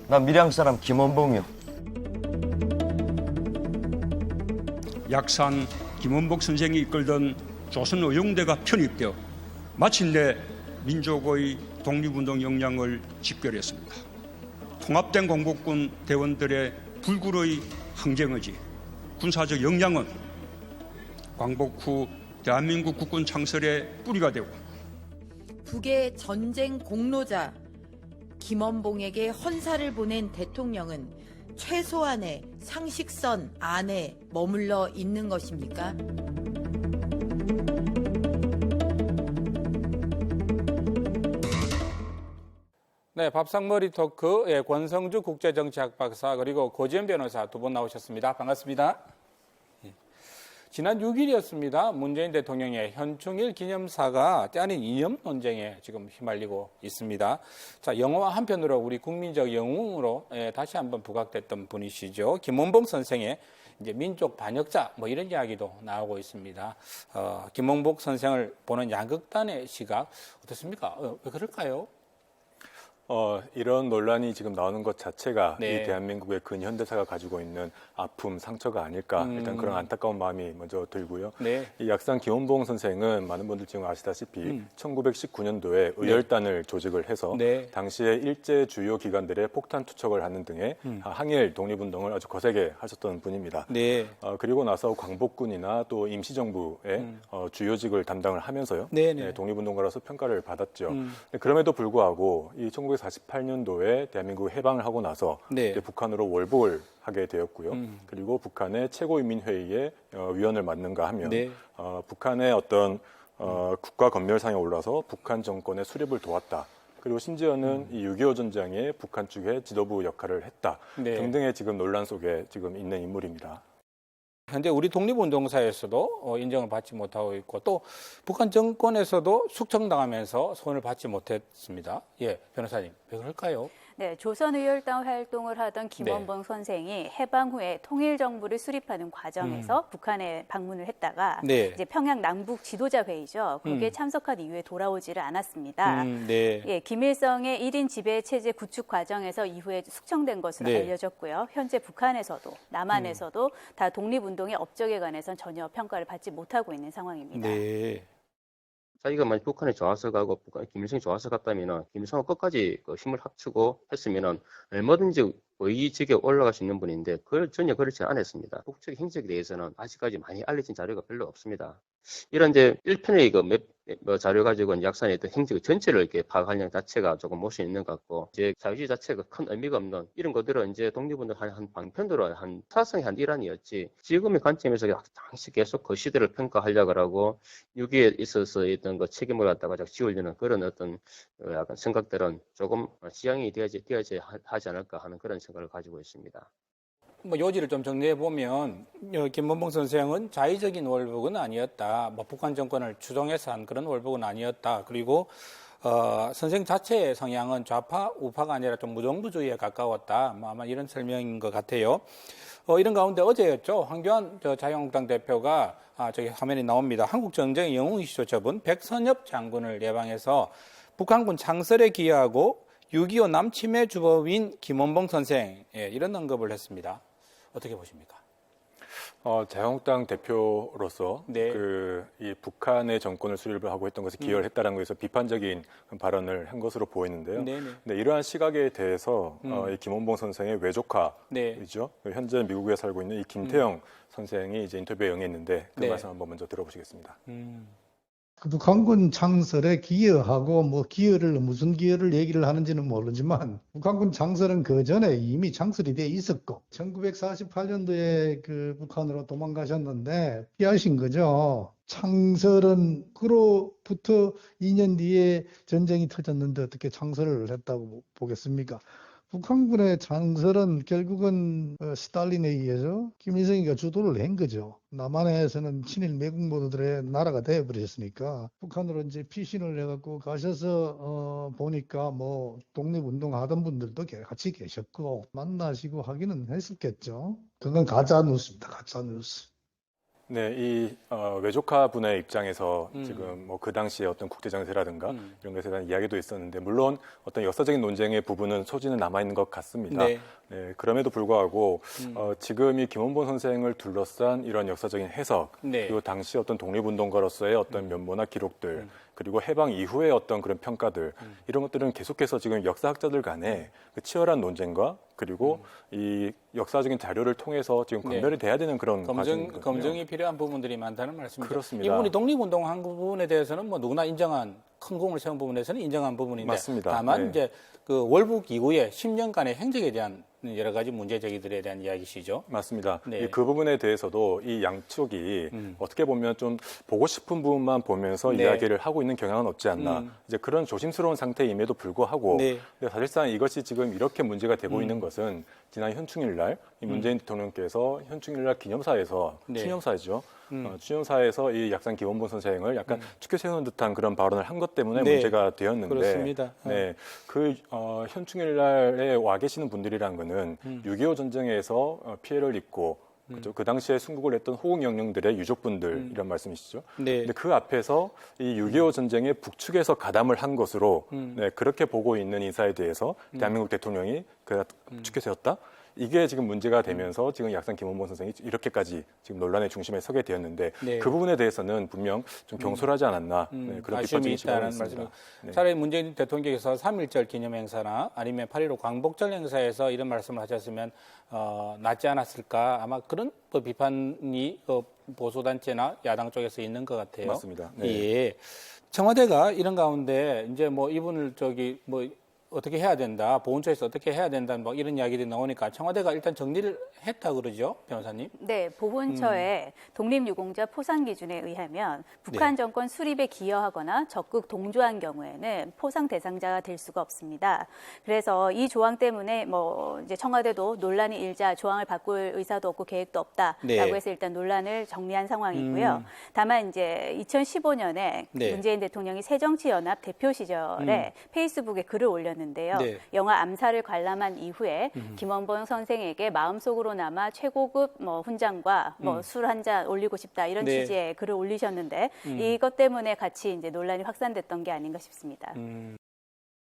나 밀양 사람 김원봉이요. 약산 김원복 선생이 이끌던 조선의용대가 편입되어 마침내 민족의 독립운동 역량을 집결했습니다. 통합된 광복군 대원들의 불굴의 항쟁의지, 군사적 역량은 광복 후 대한민국 국군 창설의 뿌리가 되고 북의 전쟁 공로자 김원봉에게 헌사를 보낸 대통령은 최소한의 상식선 안에 머물러 있는 것입니까? 네, 밥상머리 토크 권성주 국제정치학 박사 그리고 고지현 변호사 두 분 나오셨습니다. 반갑습니다. 지난 6일이었습니다. 문재인 대통령의 현충일 기념사가 때 아닌 이념 논쟁에 지금 휘말리고 있습니다. 자, 영화 한 편으로 우리 국민적 영웅으로 다시 한번 부각됐던 분이시죠. 김원봉 선생의 이제 민족 반역자 뭐 이런 이야기도 나오고 있습니다. 김원봉 선생을 보는 양극단의 시각 어떻습니까? 왜 그럴까요? 이런 논란이 지금 나오는 것 자체가 네. 이 대한민국의 근현대사가 가지고 있는 아픔, 상처가 아닐까 일단 그런 안타까운 마음이 먼저 들고요. 네. 이 약산 김원봉 선생은 많은 분들 지금 아시다시피 1919년도에 의열단을 조직을 해서 네. 당시에 일제 주요 기관들의 폭탄 투척을 하는 등의 항일 독립운동을 아주 거세게 하셨던 분입니다. 네. 그리고 나서 광복군이나 또 임시정부의 주요직을 담당을 하면서요. 네네. 독립운동가로서 평가를 받았죠. 그럼에도 불구하고 이 1948년도에 대한민국 해방을 하고 나서 네. 이제 북한으로 월북을 하게 되었고요. 그리고 북한의 최고인민회의의 위원을 맡는가 하면 네. 북한의 어떤 국가 건멸상에 올라서 북한 정권의 수립을 도왔다. 그리고 심지어는 이 6.25 전쟁에 북한 측의 지도부 역할을 했다. 네. 등등의 지금 논란 속에 지금 있는 인물입니다. 현재 우리 독립운동사에서도 인정을 받지 못하고 있고 또 북한 정권에서도 숙청당하면서 손을 받지 못했습니다. 예, 변호사님, 왜 그럴까요? 네, 조선의열단 활동을 하던 김원봉 선생이 해방 후에 통일정부를 수립하는 과정에서 북한에 방문을 했다가 네. 이제 평양 남북 지도자 회의죠. 거기에 참석한 이후에 돌아오지를 않았습니다. 네. 예, 김일성의 1인 지배 체제 구축 과정에서 이후에 숙청된 것으로 네. 알려졌고요. 현재 북한에서도 남한에서도 다 독립운동의 업적에 관해서는 전혀 평가를 받지 못하고 있는 상황입니다. 네. 자기가 만약 북한에 좋아서 가고 김일성이 좋아서 갔다면은 김일성하고 끝까지 힘을 합치고 했으면은 얼마든지 의직에 올라갈 수 있는 분인데 그걸 전혀 그렇지 않았습니다. 북측 행적에 대해서는 아직까지 많이 알려진 자료가 별로 없습니다. 이런 이제 1편의 자료 가지고 약산의 어떤 행적 전체를 이렇게 파악하려는 자체가 조금 못이 있는 것 같고, 이제 자유주의 자체가 큰 의미가 없는 이런 것들은 이제 독립운동 한 방편으로 한 사상의 한 일환이었지, 지금의 관점에서 당시 계속 그 시대를 평가하려고 하고 여기에 있어서 있던 그 책임을 갖다가 지우려는 그런 어떤 약간 생각들은 조금 지양이 되어져야 하지 않을까 하는 그런 생각을 가지고 있습니다. 뭐 요지를 좀 정리해 보면 김원봉 선생은 자의적인 월북은 아니었다. 뭐 북한 정권을 추종해서 한 그런 월북은 아니었다. 그리고 선생 자체의 성향은 좌파 우파가 아니라 좀 무정부주의에 가까웠다. 뭐 아마 이런 설명인 것 같아요. 이런 가운데 어제였죠. 황교안 자유한국당 대표가 저기 화면에 나옵니다. 한국 정쟁의 영웅이시죠. 저분 백선엽 장군을 예방해서 북한군 창설에 기여하고 6.25 남침해 주범인 김원봉 선생, 이런 언급을 했습니다. 어떻게 보십니까? 자유한국당 대표로서 네. 이 북한의 정권을 수립을 하고 했던 것에 기여를 했다는 것에서 비판적인 발언을 한 것으로 보이는데요. 네네. 네, 이러한 시각에 대해서 이 김원봉 선생의 외조카이죠. 네. 현재 미국에 살고 있는 이 김태영 선생이 이제 인터뷰에 응했는데 그 네. 말씀 한번 먼저 들어보시겠습니다. 그 북한군 창설에 기여하고 뭐 무슨 기여를 얘기를 하는지는 모르지만 북한군 창설은 그 전에 이미 창설이 돼 있었고 1948년도에 그 북한으로 도망가셨는데 피하신 거죠. 창설은 그로부터 2년 뒤에 전쟁이 터졌는데 어떻게 창설을 했다고 보겠습니까? 북한군의 창설은 결국은 스탈린에 의해서 김일성이가 주도를 한 거죠. 남한에서는 친일 매국 모드들의 나라가 되어버렸으니까 북한으로 이제 피신을 해갖고 가셔서 보니까 뭐 독립운동 하던 분들도 같이 계셨고 만나시고 하기는 했었겠죠. 그건 가짜 뉴스입니다. 가짜 뉴스. 네, 이 외조카 분의 입장에서 지금 뭐 그 당시에 어떤 국제 정세라든가 이런 것에 대한 이야기도 있었는데 물론 어떤 역사적인 논쟁의 부분은 소지는 남아 있는 것 같습니다. 네. 네, 그럼에도 불구하고 지금 이 김원봉 선생을 둘러싼 이런 역사적인 해석 네. 그리고 당시 어떤 독립운동가로서의 어떤 면모나 기록들 그리고 해방 이후의 어떤 그런 평가들 이런 것들은 계속해서 지금 역사학자들 간에 그 치열한 논쟁과 그리고 이 역사적인 자료를 통해서 지금 검열이 돼야 되는 그런 과정이거든요. 검증이 필요한 부분들이 많다는 말씀이죠. 그렇습니다. 이분이 독립운동한 부분에 대해서는 뭐 누구나 인정한 큰 공을 세운 부분에서는 인정한 부분인데 맞습니다. 다만 네. 이제 그 월북 이후에 10년간의 행적에 대한 여러 가지 문제 제기들에 대한 이야기시죠. 맞습니다. 네. 그 부분에 대해서도 이 양쪽이 어떻게 보면 좀 보고 싶은 부분만 보면서 네. 이야기를 하고 있는 경향은 없지 않나. 이제 그런 조심스러운 상태임에도 불구하고 네. 근데 사실상 이것이 지금 이렇게 문제가 되고 있는 것은 지난 현충일 날 이 문재인 대통령께서 현충일 날 기념사에서 네. 추념사죠. 추념사에서 이 약산 김원봉 선생을 약간 축켜 세우는 듯한 그런 발언을 한 것 때문에 네. 문제가 되었는데 그렇습니다. 네, 그 현충일 날에 와 계시는 분들이란 거는 6.25 전쟁에서 피해를 입고 그렇죠? 그 당시에 순국을 했던 호국 영령들의 유족분들 이런 말씀이시죠. 네. 근데 그 앞에서 이 6.25 전쟁의 북측에서 가담을 한 것으로 네, 그렇게 보고 있는 인사에 대해서 대한민국 대통령이 축켜 세웠다. 이게 지금 문제가 되면서 지금 약산 김원봉 선생이 이렇게까지 지금 논란의 중심에 서게 되었는데 네. 그 부분에 대해서는 분명 좀 경솔하지 않았나 네, 그런 아쉬움이 비판적인 시각이 있다는 있습니다. 말씀. 네. 차라리 문재인 대통령께서 3.1절 기념 행사나 아니면 8.15 광복절 행사에서 이런 말씀을 하셨으면 낫지 않았을까. 아마 그런 비판이 보수단체나 야당 쪽에서 있는 것 같아요. 맞습니다. 네. 예. 청와대가 이런 가운데 이제 뭐 이분을 어떻게 해야 된다, 보훈처에서 어떻게 해야 된다, 뭐 이런 이야기들이 나오니까 청와대가 일단 정리를 했다 그러죠, 변호사님? 네, 보훈처의 독립유공자 포상 기준에 의하면 북한 정권 수립에 기여하거나 적극 동조한 경우에는 포상 대상자가 될 수가 없습니다. 그래서 이 조항 때문에 뭐 이제 청와대도 논란이 일자 조항을 바꿀 의사도 없고 계획도 없다라고 네. 해서 일단 논란을 정리한 상황이고요. 다만 이제 2015년에 네. 문재인 대통령이 새정치연합 대표 시절에 페이스북에 글을 올렸는데요. 네. 영화 암살을 관람한 이후에 김원봉 선생에게 마음속으로나마 최고급 훈장과 술 한 잔 올리고 싶다 이런 네. 취지의 글을 올리셨는데 이것 때문에 같이 이제 논란이 확산됐던 게 아닌가 싶습니다.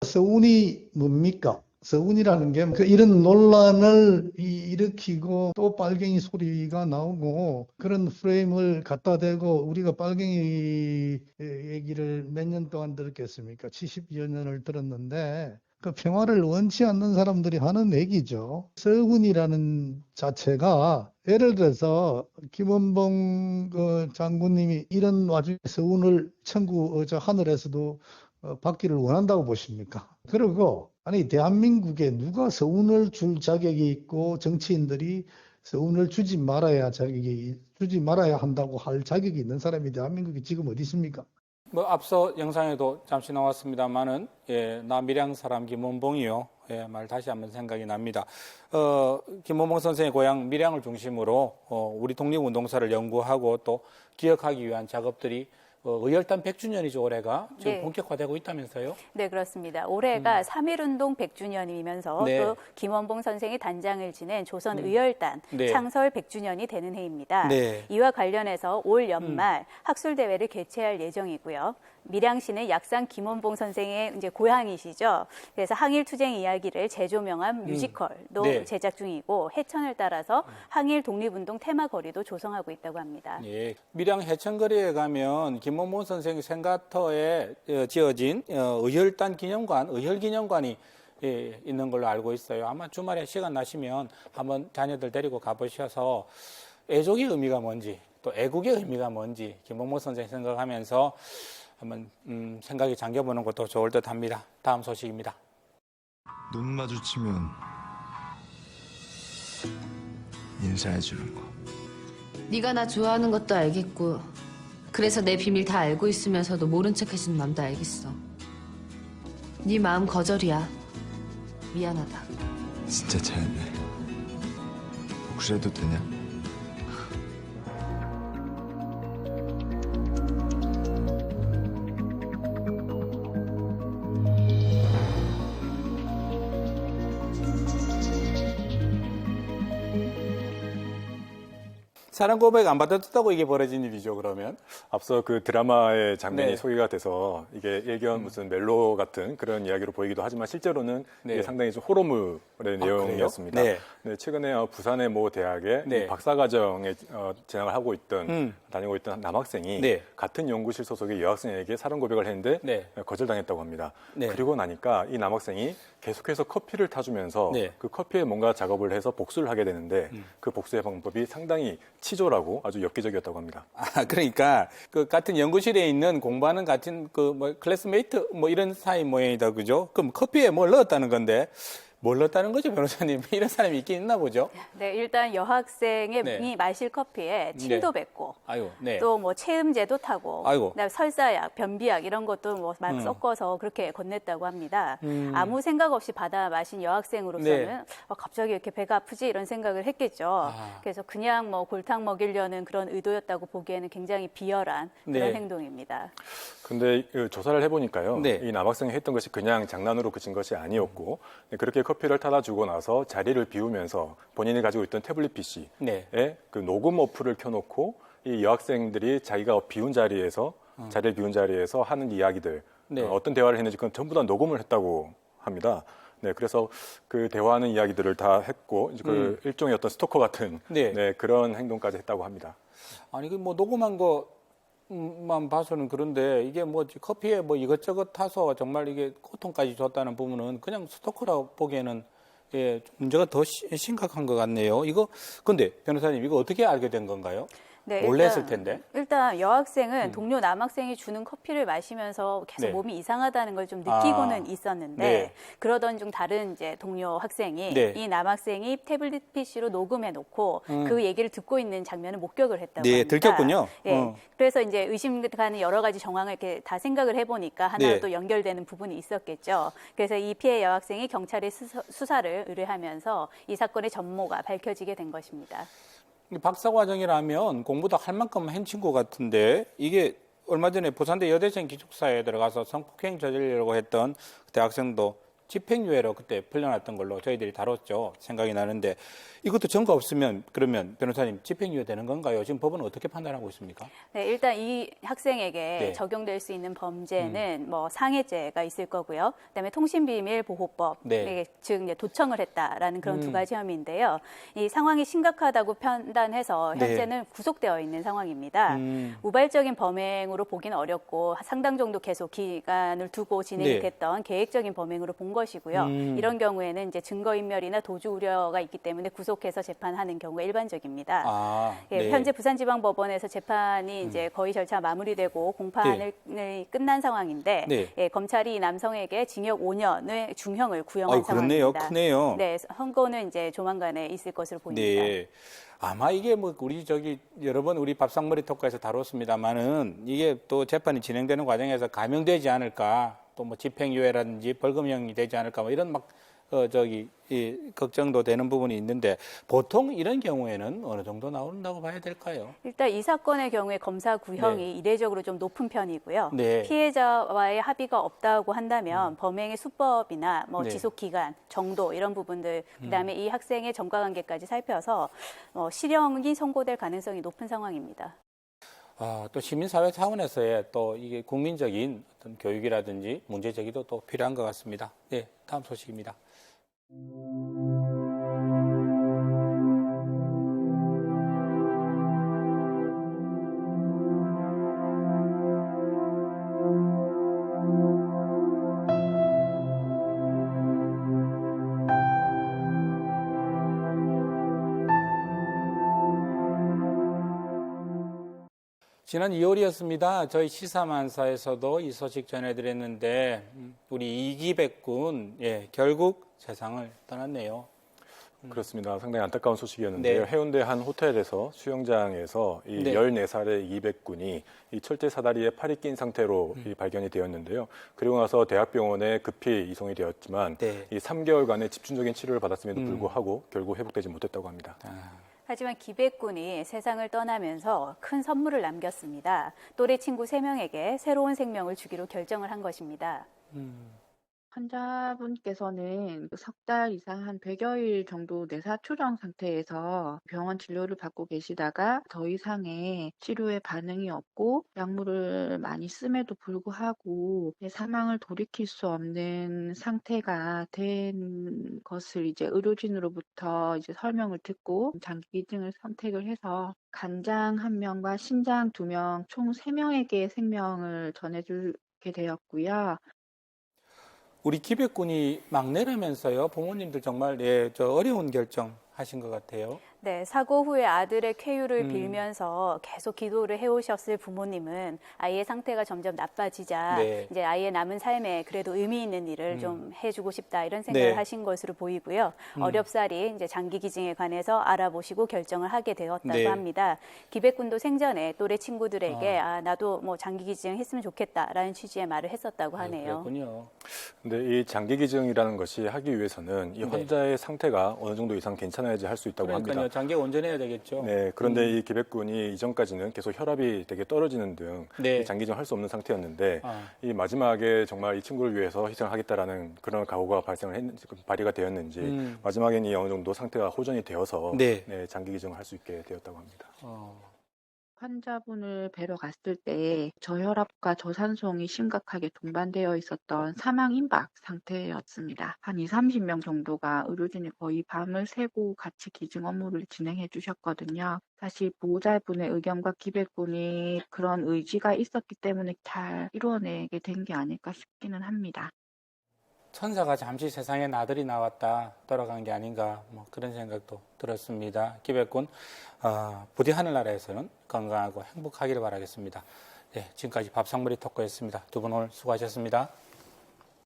서운이 뭡니까? 서운이라는 게 이런 논란을 일으키고 또 빨갱이 소리가 나오고 그런 프레임을 갖다 대고 우리가 빨갱이 얘기를 몇 년 동안 들었겠습니까? 70여 년을 들었는데 그 평화를 원치 않는 사람들이 하는 얘기죠. 서운이라는 자체가 예를 들어서 김원봉 장군님이 이런 와중에 서운을 천국 하늘에서도 받기를 원한다고 보십니까? 그리고 아니 대한민국에 누가 서운을 줄 자격이 있고 정치인들이 서운을 주지 말아야 한다고 할 자격이 있는 사람이 대한민국에 지금 어디 있습니까? 뭐 앞서 영상에도 잠시 나왔습니다만은 나 밀양 사람 김원봉이요. 말 다시 한번 생각이 납니다. 김원봉 선생의 고향 밀양을 중심으로 우리 독립운동사를 연구하고 또 기억하기 위한 작업들이 의열단 100주년이죠, 올해가. 지금 네. 본격화되고 있다면서요? 네, 그렇습니다. 올해가 3.1운동 100주년이면서 네. 또 김원봉 선생이 단장을 지낸 조선의열단 네. 창설 100주년이 되는 해입니다. 네. 이와 관련해서 올 연말 학술대회를 개최할 예정이고요. 밀양시는 약산 김원봉 선생의 이제 고향이시죠. 그래서 항일투쟁 이야기를 재조명한 뮤지컬도 네. 제작 중이고 해천을 따라서 항일 독립운동 테마거리도 조성하고 있다고 합니다. 예. 밀양 해천거리에 가면 김원봉 선생 생가터에 지어진 의열단 기념관, 의열기념관이 있는 걸로 알고 있어요. 아마 주말에 시간 나시면 한번 자녀들 데리고 가보셔서 애족의 의미가 뭔지 또 애국의 의미가 뭔지 김원봉 선생 생각하면서 한번 생각이 잠겨보는 것도 좋을 듯 합니다. 다음 소식입니다. 눈 마주치면 인사해주는 거. 네가 나 좋아하는 것도 알겠고 그래서 내 비밀 다 알고 있으면서도 모른 척 해주는 맘도 알겠어. 네 마음 거절이야. 미안하다. 진짜 차였네. 혹시 해도 되냐? 사랑 고백 안 받았다고 이게 벌어진 일이죠, 그러면? 앞서 그 드라마의 장면이 네. 소개가 돼서 이게 일견 무슨 멜로 같은 그런 이야기로 보이기도 하지만 실제로는 네. 이게 상당히 좀 호러물의 내용이었습니다. 네. 네, 최근에 부산의 모 대학에 네. 이 박사과정에 진학을 하고 있던 다니고 있던 남학생이 네. 같은 연구실 소속의 여학생에게 사랑 고백을 했는데 네. 거절당했다고 합니다. 네. 그리고 나니까 이 남학생이 계속해서 커피를 타주면서 네. 그 커피에 뭔가 작업을 해서 복수를 하게 되는데 그 복수의 방법이 상당히 치졸하고 아주 엽기적이었다고 합니다. 아, 그러니까 그 같은 연구실에 있는 공부하는 같은 그 뭐 클래스메이트 뭐 이런 사이 모양이다, 그죠? 그럼 커피에 뭘 넣었다는 건데 뭘 넣었다는 거죠, 변호사님? 이런 사람이 있긴 있나 보죠? 네, 일단 여학생이 네. 마실 커피에 침도 뱉고 아이고, 네. 또 뭐 체음제도 타고 아이고. 그다음에 설사약, 변비약 이런 것도 뭐 막 섞어서 그렇게 건넸다고 합니다. 아무 생각 없이 받아 마신 여학생으로서는 네. 갑자기 이렇게 배가 아프지 이런 생각을 했겠죠. 아. 그래서 그냥 뭐 골탕 먹이려는 그런 의도였다고 보기에는 굉장히 비열한 그런 네. 행동입니다. 근데 그 조사를 해보니까요. 네. 이 남학생이 했던 것이 그냥 장난으로 그친 것이 아니었고 그렇게 커피를 타다 주고 나서 자리를 비우면서 본인이 가지고 있던 태블릿 PC에 네. 그 녹음 어플을 켜놓고 이 여학생들이 자기가 비운 자리에서 자리를 비운 자리에서 하는 이야기들 네. 어떤 대화를 했는지 그건 전부 다 녹음을 했다고 합니다. 네, 그래서 그 대화하는 이야기들을 다 했고 이제 그 일종의 어떤 스토커 같은 네. 네, 그런 행동까지 했다고 합니다. 아니, 그 뭐 녹음한 거만 봐서는 그런데 이게 뭐 커피에 뭐 이것저것 타서 정말 이게 고통까지 줬다는 부분은 그냥 스토커라고 보기에는 예, 좀 문제가 더 심각한 것 같네요. 이거 근데 변호사님 이거 어떻게 알게 된 건가요? 네, 몰래 했을 텐데. 일단 여학생은 동료 남학생이 주는 커피를 마시면서 계속 네. 몸이 이상하다는 걸 좀 느끼고는 아, 있었는데 네. 그러던 중 다른 이제 동료 학생이 네. 이 남학생이 태블릿 PC로 녹음해 놓고 그 얘기를 듣고 있는 장면을 목격을 했다고 네, 합니다. 들켰군요. 예. 그래서 이제 의심 가는 여러 가지 정황을 이렇게 다 생각을 해보니까 하나로 네. 또 연결되는 부분이 있었겠죠. 그래서 이 피해 여학생이 경찰에 수사를 의뢰하면서 이 사건의 전모가 밝혀지게 된 것입니다. 박사과정이라면 공부도 할 만큼 해친 것 같은데 이게 얼마 전에 부산대 여대생 기숙사에 들어가서 성폭행 저지르려고 했던 대학생도 집행유예로 그때 풀려났던 걸로 저희들이 다뤘죠. 생각이 나는데 이것도 증거 없으면 그러면 변호사님 집행유예 되는 건가요? 지금 법은 어떻게 판단하고 있습니까? 네, 일단 이 학생에게 네. 적용될 수 있는 범죄는 뭐 상해죄가 있을 거고요. 그다음에 통신비밀보호법, 네. 즉 이제 도청을 했다라는 그런 두 가지 혐의인데요. 이 상황이 심각하다고 판단해서 네. 현재는 구속되어 있는 상황입니다. 우발적인 범행으로 보기는 어렵고 상당 정도 계속 기간을 두고 진행이 네. 됐던 계획적인 범행으로 본 것이고요. 이런 경우에는 이제 증거인멸이나 도주 우려가 있기 때문에 구속해서 재판하는 경우가 일반적입니다. 아, 예, 네. 현재 부산지방법원에서 재판이 이제 거의 절차 마무리되고 공판을 끝난 상황인데 네. 예, 검찰이 이 남성에게 징역 5년의 중형을 구형한 아유, 그렇네요. 상황입니다. 크네요. 네, 선고는 이제 조만간에 있을 것으로 보입니다. 네. 아마 이게 뭐 우리 여러 번 우리 밥상머리 토크에서 다뤘습니다만은 이게 또 재판이 진행되는 과정에서 감형되지 않을까 또 뭐 집행유예라든지 벌금형이 되지 않을까 뭐 이런 막 걱정도 되는 부분이 있는데 보통 이런 경우에는 어느 정도 나온다고 봐야 될까요? 일단 이 사건의 경우에 검사 구형이 이례적으로 좀 높은 편이고요. 네. 피해자와의 합의가 없다고 한다면 범행의 수법이나 뭐 네. 지속 기간, 정도 이런 부분들, 그다음에 이 학생의 전과관계까지 살펴서 실형이 선고될 가능성이 높은 상황입니다. 또 시민사회 차원에서의 또 이게 국민적인 어떤 교육이라든지 문제 제기도 또 필요한 것 같습니다. 네, 다음 소식입니다. 지난 2월이었습니다. 저희 시사만사에서도 이 소식 전해드렸는데 우리 이기백 군 결국 세상을 떠났네요. 그렇습니다. 상당히 안타까운 소식이었는데요. 네. 해운대 한 호텔에서 수영장에서 이 네. 14살의 이백군이 이 철제 사다리에 팔이 낀 상태로 이 발견이 되었는데요. 그리고 나서 대학병원에 급히 이송이 되었지만 네. 이 3개월간의 집중적인 치료를 받았음에도 불구하고 결국 회복되지 못했다고 합니다. 하지만 기백군이 세상을 떠나면서 큰 선물을 남겼습니다. 또래 친구 3명에게 새로운 생명을 주기로 결정을 한 것입니다. 환자분께서는 석 달 이상 한 100여일 정도 뇌사 출혈 상태에서 병원 진료를 받고 계시다가 더 이상의 치료에 반응이 없고 약물을 많이 씀에도 불구하고 사망을 돌이킬 수 없는 상태가 된 것을 이제 의료진으로부터 이제 설명을 듣고 장기기증을 선택을 해서 간장 1명과 신장 2명, 총 3명에게 생명을 전해주게 되었고요. 우리 기백군이 막내라면서요. 부모님들 정말 저 어려운 결정 하신 것 같아요. 네, 사고 후에 아들의 쾌유를 빌면서 계속 기도를 해오셨을 부모님은 아이의 상태가 점점 나빠지자 네. 이제 아이의 남은 삶에 그래도 의미 있는 일을 좀 해주고 싶다 이런 생각을 네. 하신 것으로 보이고요. 어렵사리 이제 장기 기증에 관해서 알아보시고 결정을 하게 되었다고 네. 합니다. 기백군도 생전에 또래 친구들에게 나도 뭐 장기 기증 했으면 좋겠다라는 취지의 말을 했었다고 하네요. 그렇군요. 근데 이 장기 기증이라는 것이 하기 위해서는 이 환자의 상태가 어느 정도 이상 괜찮아야지 할 수 있다고 합니다. 장기가 온전해야 되겠죠. 네, 그런데 이 기백군이 이전까지는 계속 혈압이 되게 떨어지는 등 네. 장기증 할 수 없는 상태였는데 이 마지막에 정말 이 친구를 위해서 희생하겠다라는 그런 각오가 발휘가 되었는지 마지막에는 이 어느 정도 상태가 호전이 되어서 네. 장기 기증을 할 수 있게 되었다고 합니다. 환자분을 뵈러 갔을 때 저혈압과 저산소홍이 심각하게 동반되어 있었던 사망 임박 상태였습니다. 한 20-30명 정도가 의료진이 거의 밤을 새고 같이 기증 업무를 진행해 주셨거든요. 사실 보호자분의 의견과 기백군이 그런 의지가 있었기 때문에 잘 이루어내게 된 게 아닐까 싶기는 합니다. 천사가 잠시 세상에 나들이 나왔다 돌아간 게 아닌가 그런 생각도 들었습니다. 기백군 부디 하늘나라에서는 건강하고 행복하기를 바라겠습니다. 네, 지금까지 밥상머리 토크였습니다. 두 분 오늘 수고하셨습니다.